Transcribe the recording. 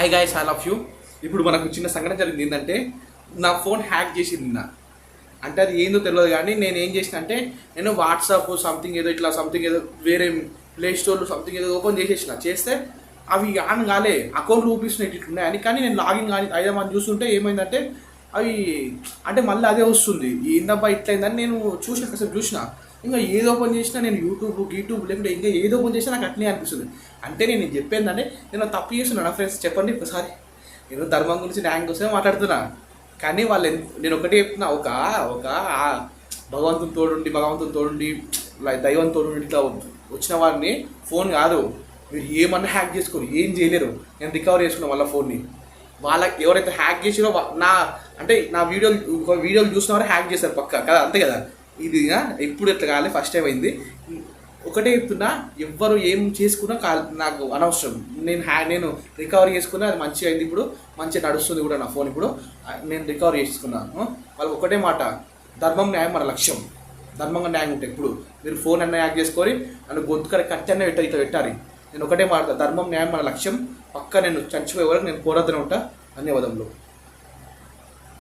Hi guys, I love you. ఇప్పుడు మనకు చిన్న సంఘటన జరిగింది. ఏంటంటే నా ఫోన్ హ్యాక్ చేసింది నిన్న. అంటే అది ఏందో తెలియదు, కానీ నేను ఏం చేసిన అంటే నేను వాట్సాప్ సంథింగ్ ఏదో ఇట్లా సంథింగ్ ఏదో వేరే ప్లే స్టోర్లు సంథింగ్ ఏదో ఓపెన్ చేస్తే అవి ఆన్ కాలే, అకౌంట్ చూపిస్తున్నాయి ఇట్లున్నాయని. కానీ నేను లాగిన్ కానీ అయిదామని చూస్తుంటే ఏమైందంటే అవి అంటే మళ్ళీ అదే వస్తుంది. ఏందబ్బా ఇట్లయిందని నేను చూసిన ఇంకా ఏది ఓపెన్ చేసినా నేను యూట్యూబ్ లేకుంటే ఇంకా ఏది ఓపెన్ చేసినా నాకు అట్లనే అనిపిస్తుంది. అంటే నేను చెప్పేందంటే నేను తప్పు చేస్తున్నాను. ఫ్రెండ్స్ చెప్పండి ఒకసారి. నేను ధర్మం గురించి న్యాయం కోసమే మాట్లాడుతున్నా, కానీ నేను ఒకటే చెప్తున్నా, ఒక ఒక భగవంతుని తోడుండి దైవం తోడుండి ఇట్లా వచ్చిన వారిని ఫోన్ కాదు, మీరు ఏమన్నా హ్యాక్ చేసుకొని ఏం చేయలేరు. నేను రికవర్ చేసుకున్నాను వాళ్ళ ఫోన్ని. వాళ్ళకి ఎవరైతే హ్యాక్ చేసిరో నా వీడియోలు చూసిన వారు హ్యాక్ చేశారు పక్క కదా, అంతే కదా. ఇది ఎప్పుడు ఎట్లా కాలే, ఫస్ట్ టైం అయింది. ఒకటే చెప్తున్నా, ఎవ్వరు ఏం చేసుకున్నా నాకు అనవసరం. నేను రికవర్ చేసుకున్నా, అది మంచిగా అయింది. ఇప్పుడు మంచిగా నడుస్తుంది కూడా నా ఫోన్. ఇప్పుడు నేను రికవర్ చేసుకున్నాను. వాళ్ళకి ఒకటే మాట, ధర్మం న్యాయం మన లక్ష్యం. ధర్మంగా న్యాయం ఉంటాయి. ఇప్పుడు మీరు ఫోన్ అన్న హ్యాక్ చేసుకొని నన్ను గొంతుకర కట్టనే ఇట్లా పెట్టాలి. నేను ఒకటే మాట, ధర్మం న్యాయం మన లక్ష్యం. పక్క నేను చచ్చిపోయే వరకు నేను పోరాడుతూనే ఉంటా. ధన్యవాదములు.